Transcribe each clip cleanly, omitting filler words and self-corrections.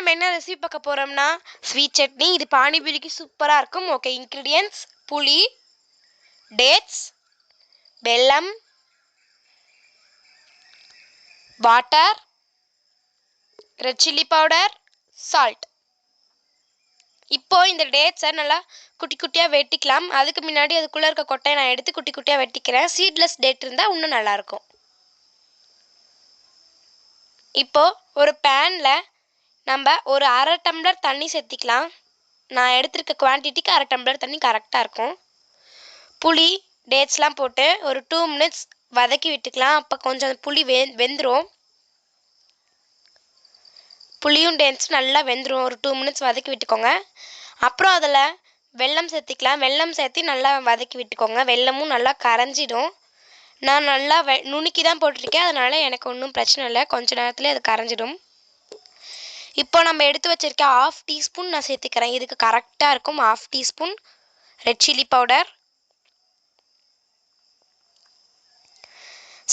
நம்ம என்ன ரெசிபி பார்க்க போகிறோம்னா ஸ்வீட் சட்னி. இது பானிபூரிக்கு சூப்பராக இருக்கும். ஓகே, இன்க்ரீடியன்ட்ஸ்: புளி, டேட்ஸ், வெல்லம், water, red chilli powder, salt. இப்போ இந்த டேட்ஸை நல்லா குட்டி குட்டியாக வெட்டிக்கலாம். அதுக்கு முன்னாடி அதுக்குள்ளே இருக்க கொட்டையை நான் எடுத்து குட்டி குட்டியாக வெட்டிக்கிறேன். சீட்லெஸ் டேட் இருந்தால் இன்னும் நல்லாயிருக்கும். இப்போது ஒரு பேனில் நம்ம ஒரு அரை டம்ளர் தண்ணி சேர்த்திக்கலாம். நான் எடுத்திருக்க குவான்டிட்டிக்கு அரை டம்ளர் தண்ணி கரெக்டாக இருக்கும். புளி, டேட்ஸ்லாம் போட்டு ஒரு 2 மினிட்ஸ் வதக்கி விட்டுக்கலாம். அப்போ கொஞ்சம் புளி வெந்துடும். புளியும் டேட்ஸும் நல்லா வெந்துடும். ஒரு 2 மினிட்ஸ் வதக்கி விட்டுக்கோங்க. அப்புறம் அதில் வெல்லம் சேர்த்திக்கலாம். வெல்லம் சேர்த்து நல்லா வதக்கி விட்டுக்கோங்க. வெல்லமும் நல்லா கரைஞ்சிடும். நான் நல்லா நுணுக்கி தான் போட்டிருக்கேன், அதனால் எனக்கு ஒன்றும் பிரச்சனை இல்லை. கொஞ்சம் நேரத்துலேயே அது கரைஞ்சிடும். இப்போ நம்ம எடுத்து வச்சிருக்க 1/2 டீஸ்பூன் நான் சேர்த்துக்கிறேன். இதுக்கு கரெக்டாக இருக்கும். 1/2 டீஸ்பூன் ரெட் சில்லி பவுடர்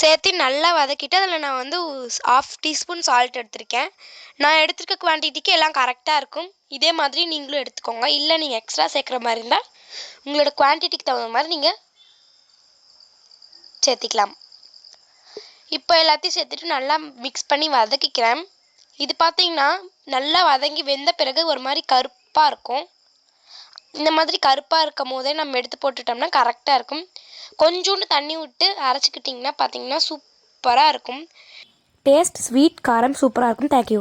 சேர்த்து நல்லா வதக்கிட்டு அதில் நான் 1/2 டீஸ்பூன் சால்ட் எடுத்திருக்கேன். நான் எடுத்துருக்க குவான்டிட்டிக்கு எல்லாம் கரெக்டாக இருக்கும். இதே மாதிரி நீங்களும் எடுத்துக்கோங்க. இல்லை நீங்கள் எக்ஸ்ட்ரா சேர்க்குற மாதிரி இருந்தால் உங்களோட குவான்டிட்டிக்கு தகுந்த மாதிரி நீங்கள் சேர்த்திக்கலாம். இப்போ எல்லாத்தையும் சேர்த்துட்டு நல்லா மிக்ஸ் பண்ணி வதக்கிக்கிறேன். இது பார்த்தீங்கன்னா நல்லா வதங்கி வெந்த பிறகு ஒரு மாதிரி கருப்பாக இருக்கும். இந்த மாதிரி கருப்பாக இருக்கும் போதே நம்ம எடுத்து போட்டுட்டோம்னா கரெக்டாக இருக்கும். கொஞ்சோண்டு தண்ணி விட்டு அரைச்சிக்கிட்டிங்கன்னா பார்த்தீங்கன்னா சூப்பராக இருக்கும். டேஸ்ட், ஸ்வீட், காரம் சூப்பராக இருக்கும். தேங்க்யூ.